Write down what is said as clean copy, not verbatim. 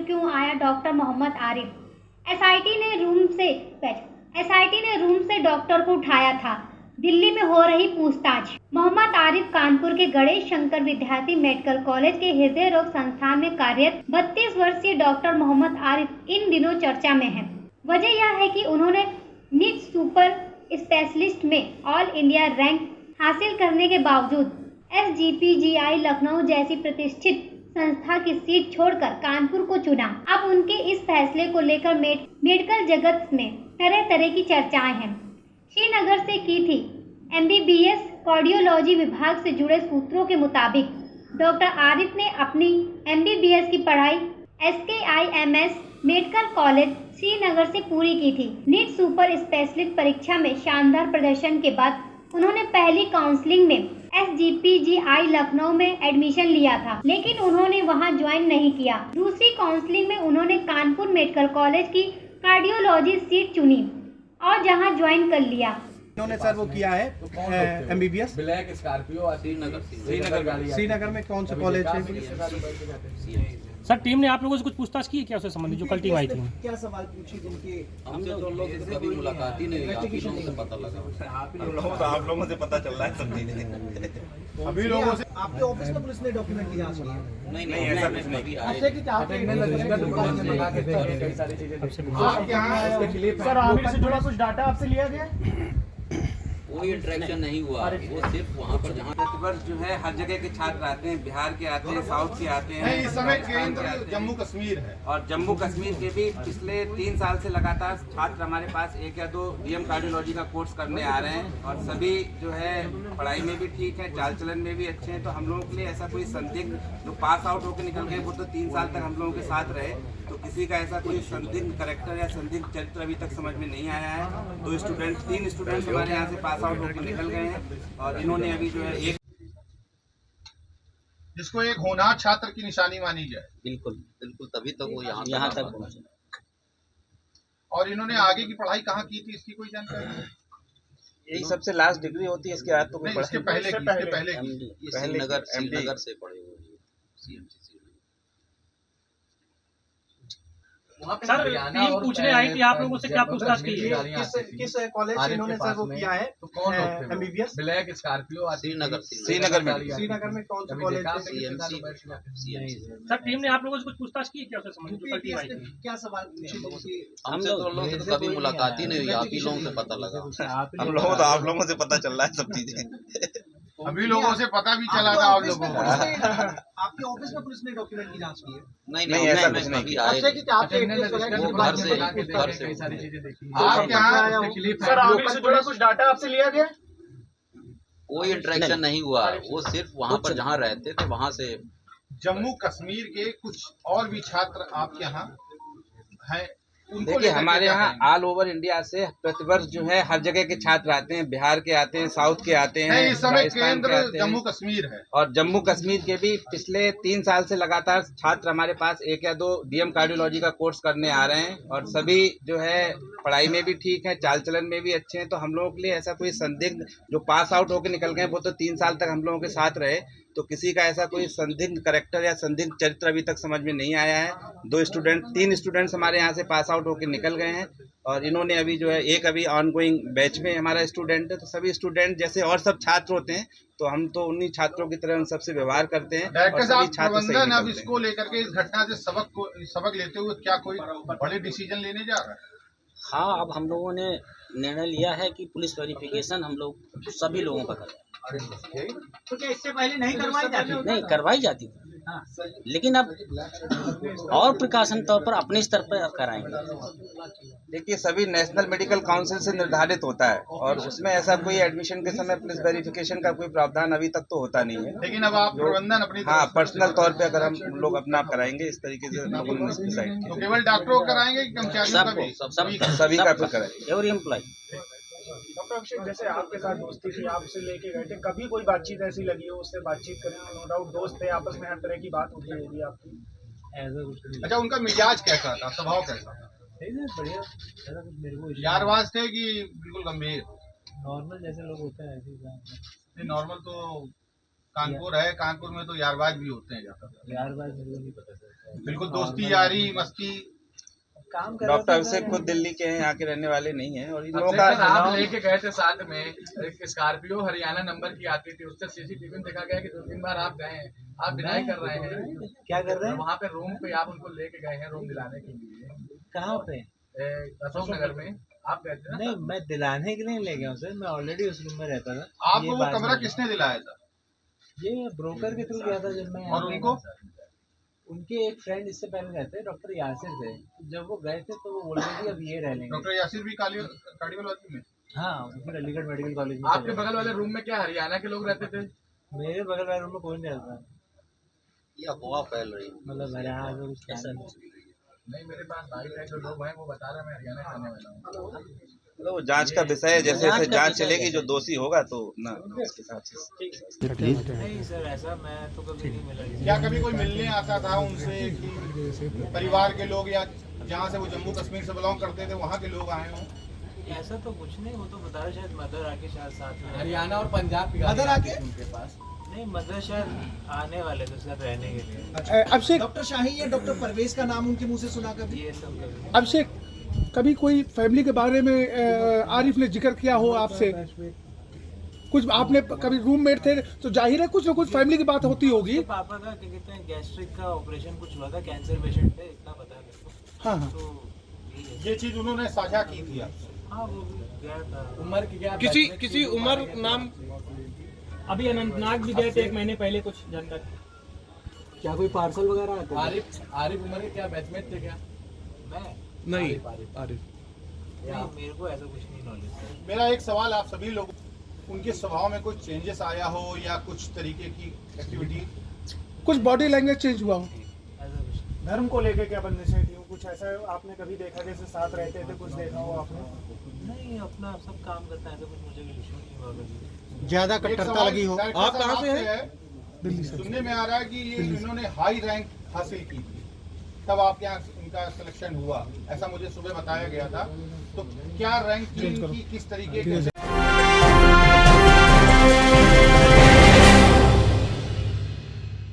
क्यों आया doctor Mohammad Arif? SIT ने रूम से डॉक्टर को उठाया था। दिल्ली में हो रही पूछताछ। मोहम्मद आरिफ कानपुर के गणेश शंकर विद्यार्थी मेडिकल कॉलेज के हृदय रोग संस्थान में कार्यरत 32 वर्षीय डॉक्टर मोहम्मद आरिफ इन दिनों चर्चा में हैं। वजह यह है कि उन्होंने नीट सुपर स्पेशलिस्ट में ऑल इंडिया रैंक हासिल करने के बावजूद SGPGI लखनऊ जैसी प्रतिष्ठित संस्था की सीट छोड़कर कानपुर को चुना। अब उनके इस फैसले को लेकर मेडिकल जगत में तरह तरह की चर्चाएं हैं। श्रीनगर से की थी MBBS कार्डियोलॉजी विभाग से जुड़े सूत्रों के मुताबिक डॉक्टर आरिफ ने अपनी MBBS की पढ़ाई SKIMS मेडिकल कॉलेज श्रीनगर से पूरी की थी। नीट सुपर स्पेशलिस्ट परीक्षा में शानदार प्रदर्शन के बाद उन्होंने पहली काउंसलिंग में SGPGI लखनऊ में एडमिशन लिया था, लेकिन उन्होंने वहां ज्वाइन नहीं किया। दूसरी काउंसलिंग में उन्होंने कानपुर मेडिकल कॉलेज की कार्डियोलॉजी सीट चुनी और जहां ज्वाइन कर लिया। इन्होंने सर वो किया है MBBS ब्लैक स्कॉर्पियो श्रीनगर में कौन सा कॉलेज है? सर टीम ने आप लोगों से कुछ पूछताछ की क्या उससे संबंधित जो कल टीम आई थी? क्या सवाल पूछे जिनके हमसे तो लोग से कभी मुलाकात ही नहीं हुई, आप ही लोगों से पता लगा। आप लोगों से पता चल रहा है सब चीजें। अभी लोगों से आपके ऑफिस में पुलिस ने डॉक्यूमेंट की जांच की है? नहीं ऐसा कुछ नहीं किया आपसे कि आप सर आमिर से जुड़ा कुछ डाटा आपसे लिया गया? कोई इंटरेक्शन नहीं हुआ, वो सिर्फ वहाँ पर जहाँ प्रतिवर्ष जो है हर जगह के छात्र आते हैं, बिहार के आते हैं, साउथ के आते हैं। इस समय केंद्र जम्मू कश्मीर है और जम्मू कश्मीर के भी पिछले 3 साल से लगातार छात्र हमारे पास 1 या 2 DM कार्डियोलॉजी का कोर्स करने आ रहे हैं और सभी जो है पढ़ाई में भी ठीक है, चाल चलन में भी अच्छे हैं। तो हम लोगों के लिए ऐसा कोई संदिग्ध जो पास आउट होकर निकल गए वो तो 3 साल तक हम लोगों के साथ रहे, तो किसी का ऐसा कोई संदिग्ध कैरेक्टर या संदिग्ध चरित्र अभी तक समझ में नहीं आया है। 3 स्टूडेंट्स हमारे यहाँ से पास आउट होकर निकल गए हैं और इन्होंने अभी जो है एक जिसको एक होनहार छात्र की निशानी मानी जाए। बिल्कुल तभी तो वो यहाँ तक पहुँचे। और इन्होंने आगे की पढ़ाई कहाँ की थी इसकी कोई जानकारी है? यही सबसे लास्ट डिग्री होती है, इसके बाद तो नहीं, इसके पहले श्रीनगर से पढ़े हुए CMC। सर टीम पूछने आई थी आप लोगों से क्या पूछताछ की है? किस कॉलेज से इन्होंने सर वो किया है MBBS? ब्लैक स्कॉर्पियो श्रीनगर में कौन सा कॉलेज? सर टीम ने आप लोगों से कुछ पूछताछ की क्या उससे संबंधित जो कल टीम आई थी? क्या सवाल पूछे? हमसे तो लोग से कभी मुलाकात ही नहीं हुई, आप ही लोगों से पता लगा। आप लोगों से पता चल रहा है सब चीजें। अभी लोगों से पता भी चला था आप लोगों को। आपके ऑफिस में पुलिस ने डॉक्यूमेंट की जांच की है? नहीं ऐसा कुछ नहीं किया। वो घर से आप यहाँ सर आमिर से जुड़ा कुछ डाटा आपसे लिया गया? कोई इंटरेक्शन नहीं हुआ, वो सिर्फ वहाँ पर जहाँ रहते थे वहाँ से। जम्मू कश्मीर के कुछ और भी छात्र आपके यहाँ हैं? देखिए हमारे यहाँ ऑल ओवर इंडिया से प्रतिवर्ष जो है हर जगह के छात्र आते हैं, बिहार के आते हैं, साउथ के आते हैं, इस समय राजस्थान के केंद्र आते हैं जम्मू कश्मीर है। और जम्मू कश्मीर के भी पिछले 3 साल से लगातार छात्र हमारे पास 1 या 2 DM कार्डियोलॉजी का कोर्स करने आ रहे हैं और सभी जो है पढ़ाई में भी ठीक है, चाल चलन में भी अच्छे हैं। तो हम लोगों के लिए ऐसा कोई संदिग्ध जो पास आउट होकर निकल गए वो तो 3 साल तक हम लोगों के साथ रहे, तो किसी का ऐसा कोई संदिग्ध कैरेक्टर या संदिग्ध चरित्र अभी तक समझ में नहीं आया है। 3 स्टूडेंट्स हमारे यहाँ से पास आउट होकर निकल गए हैं और इन्होंने अभी जो है एक अभी ऑनगोइंग बैच में हमारा स्टूडेंट है। तो सभी स्टूडेंट जैसे और सब छात्र होते हैं तो हम तो उन्हीं छात्रों की तरह उन सबसे व्यवहार करते हैं। डायरेक्टर साहब, प्रबंधन अब इसको लेकर के इस घटना से सबक लेते हुए क्या कोई बड़े डिसीजन लेने जा रहा है? हाँ, अब हम लोगों ने निर्णय लिया है कि पुलिस वेरिफिकेशन हम लोग सभी लोगों का करें। तो क्या इससे पहले नहीं करवाई जाती? नहीं करवाई जाती थी, लेकिन अब और प्रिकॉशन तौर पर अपने स्तर पर कराएंगे। देखिए सभी नेशनल मेडिकल काउंसिल से निर्धारित होता है और उसमें ऐसा कोई एडमिशन के समय पुलिस वेरिफिकेशन का कोई प्रावधान अभी तक तो होता नहीं है। लेकिन अब आप प्रबंधन अपनी पर्सनल तौर पे अगर हम लोग अपना कराएंगे इस तरीके से लोगों ने डिसाइड किया। तो केवल डॉक्टरों को कराएंगे कि कर्मचारियों का भी? सभी का कराएंगे, एवरी एम्प्लॉय। डॉक्टर अभिषेक, जैसे आपके साथ दोस्ती थी, आपसे लेके गए थे, कभी कोई बातचीत ऐसी लगी हो उससे बातचीत करें? नो डाउट दोस्त थे, आपस में हर तरह की बात होती होगी आपकी। अच्छा, उनका मिजाज कैसा था, स्वभाव कैसा था? बढ़िया, ऐसा कुछ मेरे को यारवाज थे कि बिल्कुल गंभीर? नॉर्मल जैसे लोग होते हैं ऐसे ही। नॉर्मल तो कानपुर है, कानपुर में तो यारबाज भी होते हैं ज्यादातर। यारबाज मुझे नहीं पता सर। बिल्कुल दोस्ती यारी मस्ती। काम कर डॉक्टर अभिषेक खुद दिल्ली के हैं, यहाँ के रहने वाले नहीं हैं। और इन लोगों सर, का आप लेके गए थे साथ में एक स्कॉर्पियो हरियाणा नंबर की आती थी, उससे सीसीटीवी में देखा गया कि 2-3 बार आप गए हैं, आप डिनाई कर रहे हैं। क्या कर रहे हैं? वहाँ पे रूम पे आप उनको लेके गए हैं रूम दिलाने के लिए। कहाँ पे? अशोक नगर में आप गए थे ना? नहीं, मैं दिलाने के लिए ले गया हूँ सर, मैं ऑलरेडी उस रूम में रहता था। आपको वो कमरा किसने दिलाया था? ये ब्रोकर के थ्रू गया था जब मैं। और उनको? उनके एक फ्रेंड इससे पहले रहते डॉक्टर यासिर थे, जब वो गए थे तो वो बोल रहे थे अब ये रह लेंगे। डॉक्टर यासिर भी कार्डियोलॉजी में? हाँ, फिर अलीगढ़ मेडिकल कॉलेज में। आपके बगल वाले रूम में क्या हरियाणा के लोग रहते थे? मेरे बगल वाले रूम में कोई नहीं रहता। ये अफवाह फैल रही है। मतलब हरियाणा से कुछ ऐसा नहीं, मेरे पास भाई है जो लोग हैं वो बता रहे हैं मैं हरियाणा का रहने वाला हूँ। मतलब वो जांच का विषय है, जैसे जैसे जांच चलेगी जो दोषी होगा तो ना उसके साथ। नहीं सर, ऐसा मैं तो कभी नहीं मिला। क्या कभी कोई मिलने आता था उनसे कि परिवार के लोग या जहाँ से वो जम्मू कश्मीर से बिलोंग करते थे वहाँ के लोग आए हों? ऐसा तो कुछ नहीं, वो तो बता रहे शायद मदर आके शायद साथ में। हरियाणा और पंजाब की मदर आके उनके पास नहीं, मदर शायद आने वाले थे सर रहने के लिए। अभिषेक, डॉक्टर शाही या डॉक्टर परवेज का नाम उनके मुंह से सुना कभी? ये सब कभी अभिषेक, कभी कोई फैमिली के बारे में आरिफ ने जिक्र किया हो आपसे? कुछ आपने कभी रूममेट थे तो जाहिर है कुछ ना कुछ फैमिली की बात होती होगी। तो पापा का क्या कहते हैं गैस्ट्रिक का ऑपरेशन कुछ हुआ था, कैंसर पेशेंट थे, इतना पता है मेरे को। हाँ हाँ, तो ये चीज उन्होंने साझा की थी आपसे? हाँ, वो भी गया था। उम्र की क्या किसी उम्र नाम? अभी अनंतनाग भी गए थे 1 महीने पहले कुछ जानकारी। क्या कोई पार्सल वगैरह आते हैं? आरिफ उम्र के क्या बैचमेट थे क्या? मैं नहीं, आरिफ आरिफ नहीं, मेरे को ऐसा कुछ नहीं नॉलेज है। मेरा एक सवाल आप सभी लोग, उनके स्वभाव में कुछ चेंजेस आया हो या कुछ तरीके की एक्टिविटी? कुछ बॉडी लैंग्वेज चेंज हुआ हो? ऐसा कुछ नहीं। धर्म को लेके क्या बंदिशें थी, कुछ ऐसा आपने कभी देखा जैसे साथ रहते थे, कुछ देखा हो आपने? नहीं, अपना सब काम करता है, ऐसा कुछ मुझे इशू नहीं हुआ कभी। ज्यादा एक कट्टरता सवाल लगी हो? डायरेक्टर आप साहब कहाँ से आपसे हैं? है, दिल्ली से। सुनने में आ रहा है कि ये इन्होंने हाई रैंक हासिल की थी, तब आपके यहाँ इनका सिलेक्शन हुआ, ऐसा मुझे सुबह बताया गया था। तो क्या रैंक थी इनकी, किस तरीके के